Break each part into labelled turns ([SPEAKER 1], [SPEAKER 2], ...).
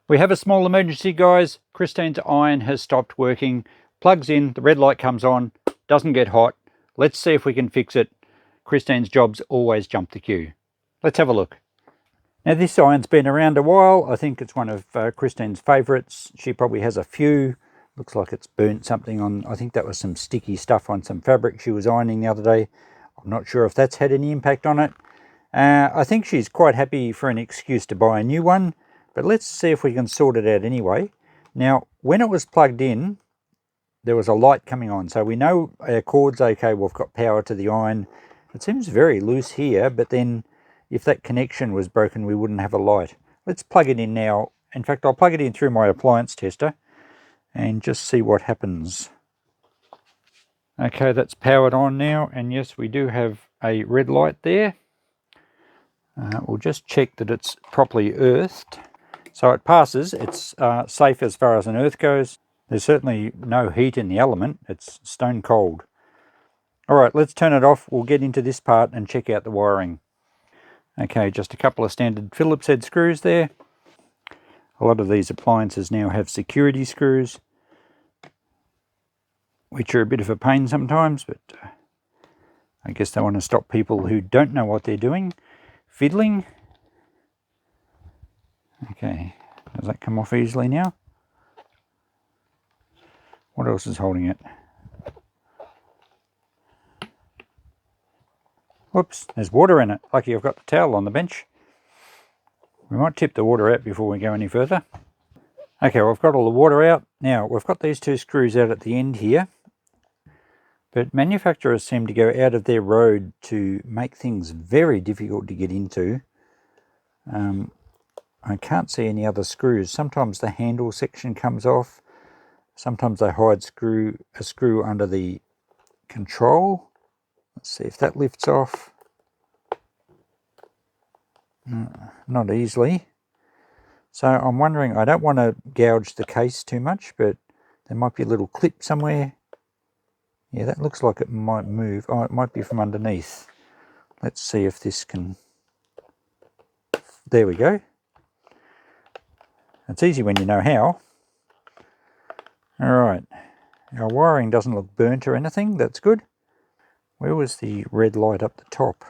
[SPEAKER 1] We have a small emergency, guys. Christine's iron has stopped working. Plugs in, the red light comes on, doesn't get hot. Let's see if we can fix it. Christine's jobs always jump the queue. Let's have a look. Now this iron's been around a while. I think it's one of Christine's favourites. She probably has a few. Looks like it's burnt something on, I think that was some sticky stuff on some fabric she was ironing the other day. I'm not sure if that's had any impact on it. I think she's quite happy for an excuse to buy a new one, but let's see if we can sort it out anyway. Now, when it was plugged in, there was a light coming on, so we know our cord's okay. We've got power to the iron. It seems very loose here, but then if that connection was broken, we wouldn't have a light. Let's plug it in now. In fact, I'll plug it in through my appliance tester and just see what happens. Okay, that's powered on now, and yes, we do have a red light there. We'll just check that it's properly earthed. So it passes. It's safe as far as an earth goes. There's certainly no heat in the element. It's stone cold. All right, let's turn it off. We'll get into this part and check out the wiring. Okay, just a couple of standard Phillips head screws there. A lot of these appliances now have security screws, which are a bit of a pain sometimes, but I guess they want to stop people who don't know what they're doing fiddling. Okay, does that come off easily now? What else is holding it? Whoops, there's water in it. Lucky I've got the towel on the bench. We might tip the water out before we go any further. Okay, well, I've got all the water out. Now, we've got these two screws out at the end here, but manufacturers seem to go out of their road to make things very difficult to get into. I can't see any other screws. Sometimes the handle section comes off. Sometimes they hide a screw under the control. Let's see if that lifts off. Not easily. So I'm wondering, I don't want to gouge the case too much, but there might be a little clip somewhere. Yeah, that looks like it might move. Oh, it might be from underneath. Let's see if this can... There we go. It's easy when you know how. Alright, our wiring doesn't look burnt or anything, that's good. Where was the red light up the top?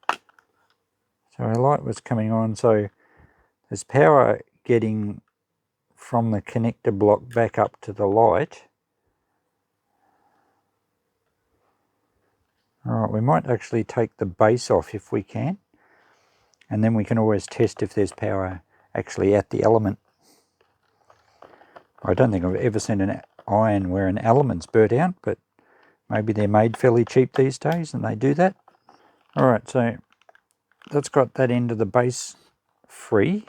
[SPEAKER 1] So our light was coming on, so there's power getting from the connector block back up to the light. Alright, we might actually take the base off if we can, and then we can always test if there's power actually at the element. I don't think I've ever seen an iron where an element's burnt out, but maybe they're made fairly cheap these days and they do that. Alright, so that's got that end of the base free.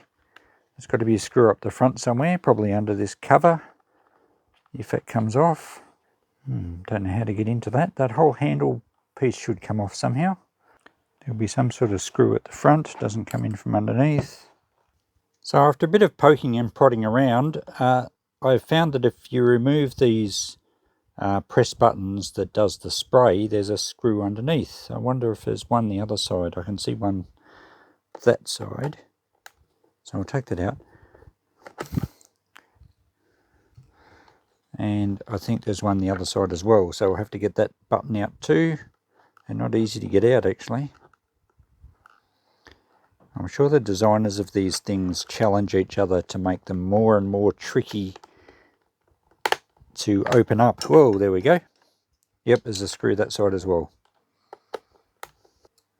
[SPEAKER 1] There's got to be a screw up the front somewhere, probably under this cover, if it comes off. Don't know how to get into that. That whole handle piece should come off somehow. There'll be some sort of screw at the front, doesn't come in from underneath. So after a bit of poking and prodding around, I've found that if you remove these press buttons that does the spray, there's a screw underneath. I wonder if there's one the other side. I can see one that side. So I'll take that out. And I think there's one the other side as well. So I'll have to get that button out too. They're not easy to get out actually. I'm sure the designers of these things challenge each other to make them more and more tricky to open up. Whoa, there we go. Yep, there's a screw that side as well.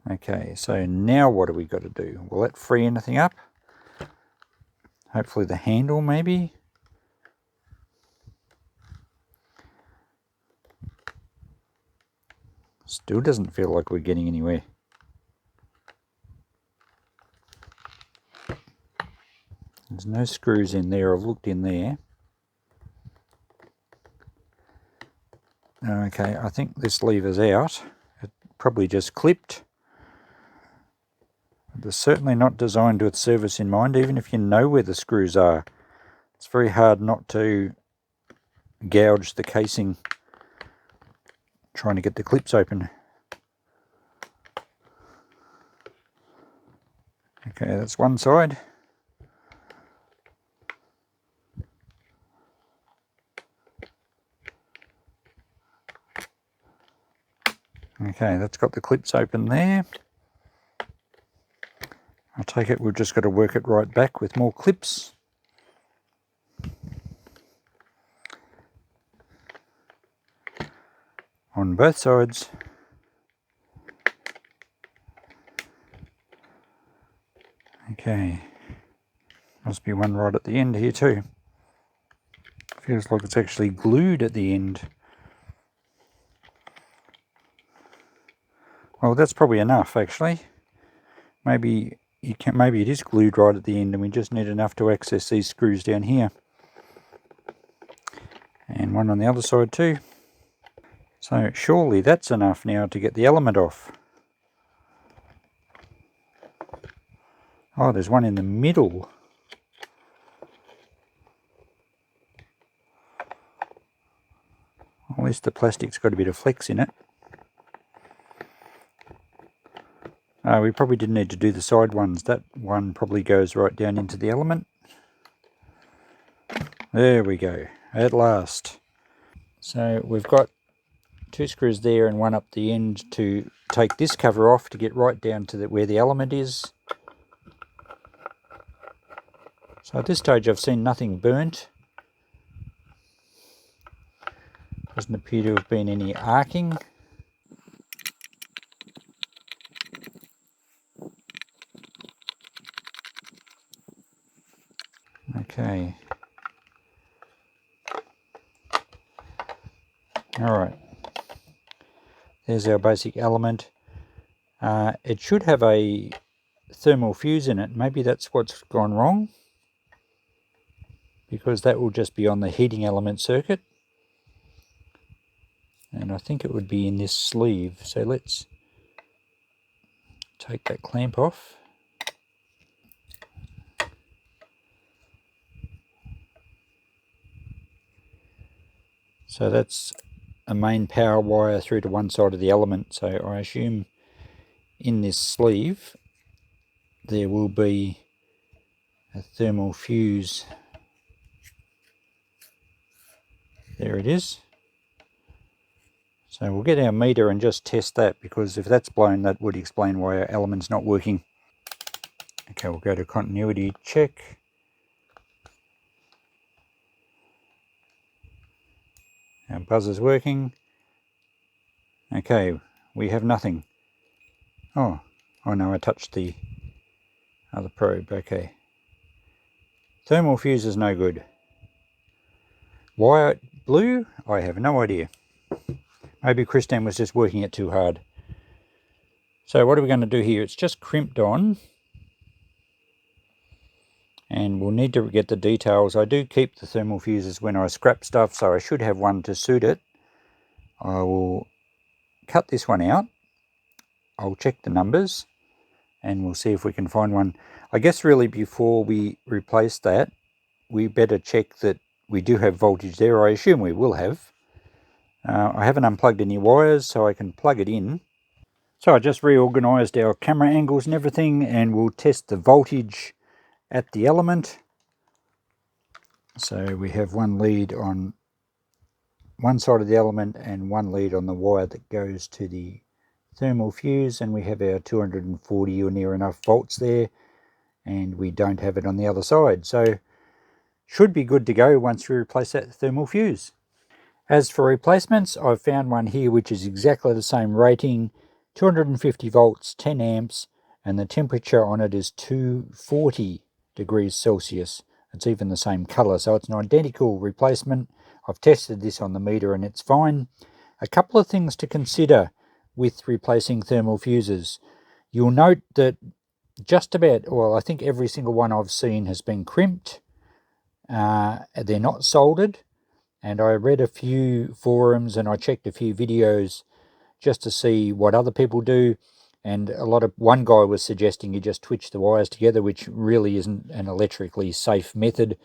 [SPEAKER 1] Okay, so now what do we got to do? Will that free anything up? Hopefully the handle maybe. Still doesn't feel like we're getting anywhere. There's no screws in there. I've looked in there. Okay, I think this lever's out. It probably just clipped. They're certainly not designed with service in mind, even if you know where the screws are. It's very hard not to gouge the casing trying to get the clips open. Okay, that's one side. Okay, that's got the clips open there. I take it we've just got to work it right back with more clips. On both sides. Okay, must be one right at the end here too. Feels like it's actually glued at the end. Well, that's probably enough actually. Maybe it is glued right at the end and we just need enough to access these screws down here. And one on the other side too. So surely that's enough now to get the element off. Oh, there's one in the middle. At least the plastic's got a bit of flex in it. We probably didn't need to do the side ones. That one probably goes right down into the element. There we go, at last. So we've got 2 screws there and one up the end to take this cover off to get right down to where the element is. So at this stage I've seen nothing burnt. Doesn't appear to have been any arcing. Okay. Alright. There's our basic element. It should have a thermal fuse in it. Maybe that's what's gone wrong, because that will just be on the heating element circuit. And I think it would be in this sleeve. So let's take that clamp off. So that's a main power wire through to one side of the element. So I assume in this sleeve there will be a thermal fuse. There it is. So we'll get our meter and just test that, because if that's blown, that would explain why our element's not working. Okay, we'll go to continuity check. Our buzzer's working. Okay, we have nothing. Oh no, I touched the other probe. Okay. Thermal fuse is no good. Why it blew? I have no idea. Maybe Christine was just working it too hard. So what are we going to do here? It's just crimped on. And we'll need to get the details. I do keep the thermal fuses when I scrap stuff, so I should have one to suit it. I will cut this one out. I'll check the numbers and we'll see if we can find one. I guess really before we replace that, we better check that we do have voltage there. I assume we will have. I haven't unplugged any wires, so I can plug it in. So I just reorganized our camera angles and everything, and we'll test the voltage at the element. So we have one lead on one side of the element and one lead on the wire that goes to the thermal fuse, and we have our 240 or near enough volts there, and we don't have it on the other side. So should be good to go once we replace that thermal fuse. As for replacements, I've found one here which is exactly the same rating, 250 volts, 10 amps, and the temperature on it is 240 degrees Celsius. It's even the same color, so it's an identical replacement. I've tested this on the meter and it's fine. A couple of things to consider with replacing thermal fuses. You'll note that just about, well, I think every single one I've seen has been crimped. They're not soldered. And I read a few forums and I checked a few videos just to see what other people do. And one guy was suggesting you just twitch the wires together, which really isn't an electrically safe method.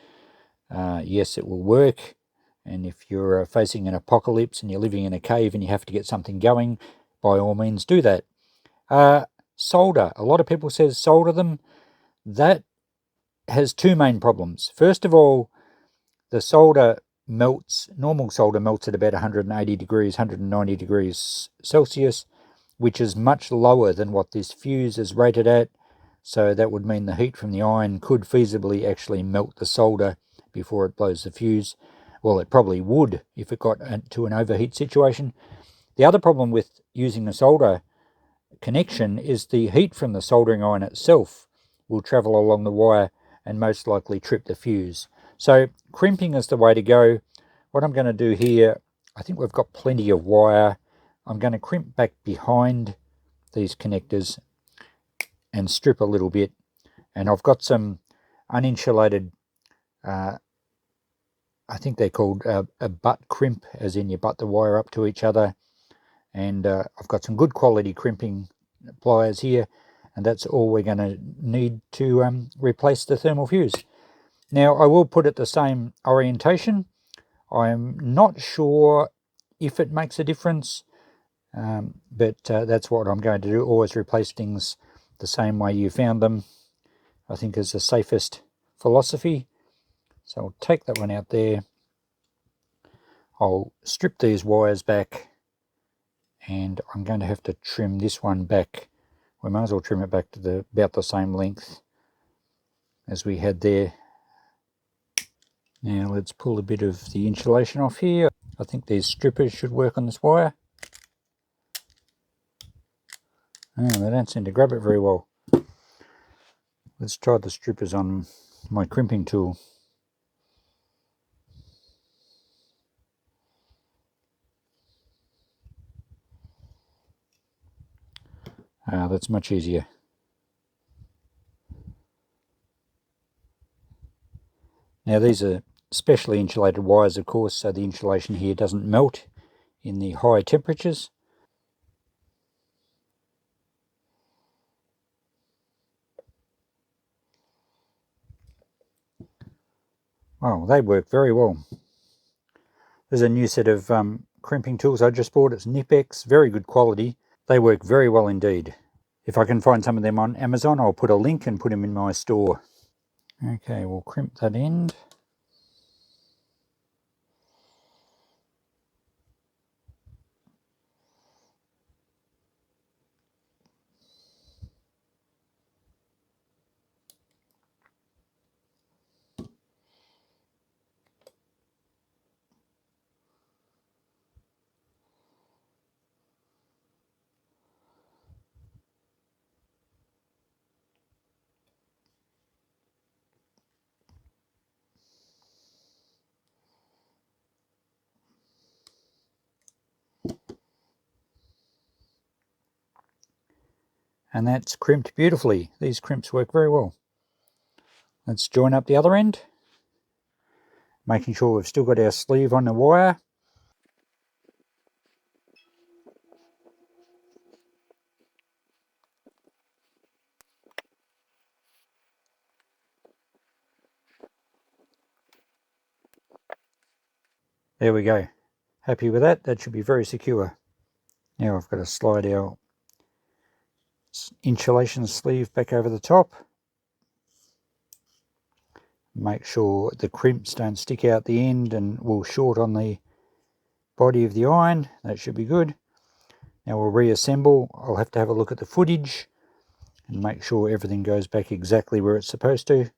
[SPEAKER 1] Yes, it will work. And if you're facing an apocalypse and you're living in a cave and you have to get something going, by all means do that. Solder. A lot of people say solder them. That has 2 main problems. First of all, the solder melts, normal solder melts at about 180 degrees, 190 degrees Celsius. which is much lower than what this fuse is rated at. So that would mean the heat from the iron could feasibly actually melt the solder before it blows the fuse. Well, it probably would if it got to an overheat situation. The other problem with using a solder connection is the heat from the soldering iron itself will travel along the wire and most likely trip the fuse. So crimping is the way to go. What I'm going to do here, I think we've got plenty of wire. I'm going to crimp back behind these connectors and strip a little bit. And I've got some uninsulated, I think they're called a butt crimp, as in you butt the wire up to each other. And I've got some good quality crimping pliers here, and that's all we're going to need to replace the thermal fuse. Now I will put it the same orientation. I'm not sure if it makes a difference, but that's what I'm going to do. Always replace things the same way you found them, I think, is the safest philosophy. So I'll take that one out there. I'll strip these wires back, and I'm going to have to trim this one back. We might as well trim it back to about the same length as we had there. Now let's pull a bit of the insulation off here. I think these strippers should work on this wire. Oh, they don't seem to grab it very well. Let's try the strippers on my crimping tool. That's much easier. Now these are specially insulated wires, of course, so the insulation here doesn't melt in the high temperatures. Oh, they work very well. There's a new set of crimping tools I just bought. It's Nipex, very good quality. They work very well indeed. If I can find some of them on Amazon, I'll put a link and put them in my store. Okay, we'll crimp that end. And that's crimped beautifully. These crimps work very well. Let's join up the other end, making sure we've still got our sleeve on the wire. There we go. Happy with that? That should be very secure. Now I've got to slide our insulation sleeve back over the top. Make sure the crimps don't stick out the end and will short on the body of the iron. That should be good. Now we'll reassemble. I'll have to have a look at the footage and make sure everything goes back exactly where it's supposed to.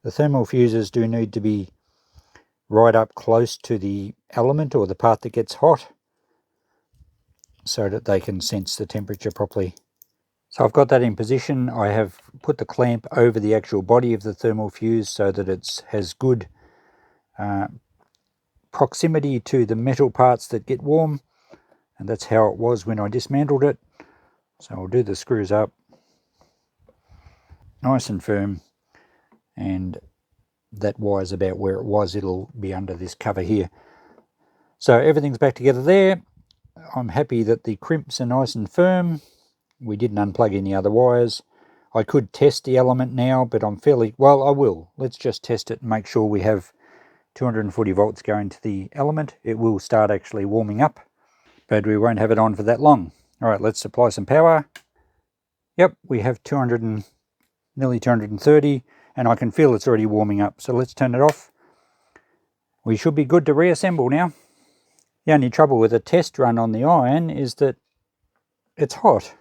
[SPEAKER 1] The thermal fuses do need to be right up close to the element or the part that gets hot, so that they can sense the temperature properly. So I've got that in position. I have put the clamp over the actual body of the thermal fuse so that it has good proximity to the metal parts that get warm, and that's how it was when I dismantled it. So I'll do the screws up nice and firm, and that wire's about where it was. It'll be under this cover here. So everything's back together there. I'm happy that the crimps are nice and firm. We didn't unplug any other wires. I could test the element now, but I'm fairly, well, I will. Let's just test it and make sure we have 240 volts going to the element. It will start actually warming up, but we won't have it on for that long. All right, let's supply some power. Yep, we have nearly 230, and I can feel it's already warming up. So let's turn it off. We should be good to reassemble now. The only trouble with a test run on the iron is that it's hot.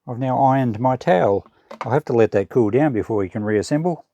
[SPEAKER 1] I've now ironed my towel. I'll have to let that cool down before we can reassemble.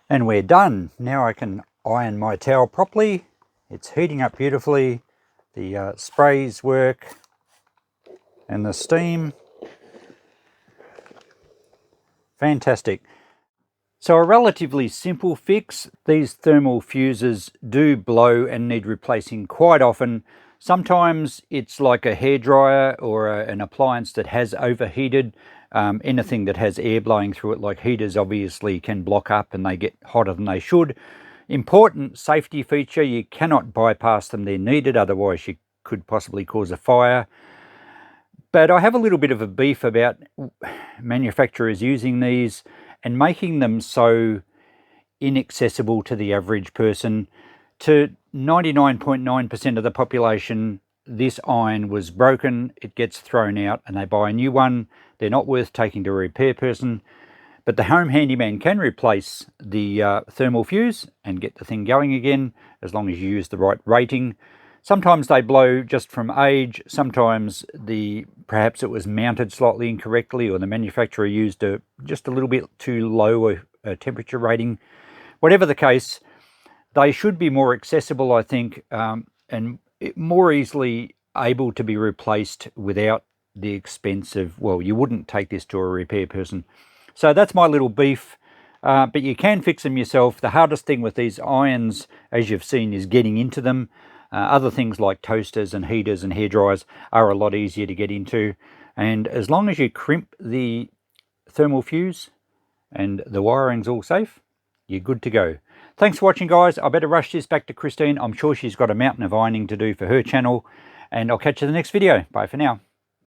[SPEAKER 1] And we're done. Now I can iron my towel properly. It's heating up beautifully. The sprays work and the steam. Fantastic. So a relatively simple fix. These thermal fuses do blow and need replacing quite often. Sometimes it's like a hairdryer or an appliance that has overheated. Anything that has air blowing through it, like heaters, obviously can block up and they get hotter than they should. Important safety feature, you cannot bypass them. They're needed, otherwise you could possibly cause a fire. But I have a little bit of a beef about manufacturers using these and making them so inaccessible to the average person. To 99.9% of the population, this iron was broken, it gets thrown out and they buy a new one. They're not worth taking to a repair person. But the home handyman can replace the thermal fuse and get the thing going again, as long as you use the right rating. Sometimes they blow just from age. Sometimes perhaps it was mounted slightly incorrectly, or the manufacturer used just a little bit too low a temperature rating. Whatever the case, they should be more accessible, I think, and more easily able to be replaced without the expense of, well, you wouldn't take this to a repair person. So that's my little beef, but you can fix them yourself. The hardest thing with these irons, as you've seen, is getting into them. Other things like toasters and heaters and hairdryers are a lot easier to get into. And as long as you crimp the thermal fuse and the wiring's all safe, you're good to go. Thanks for watching, guys. I better rush this back to Christine. I'm sure she's got a mountain of ironing to do for her channel. And I'll catch you in the next video. Bye for now.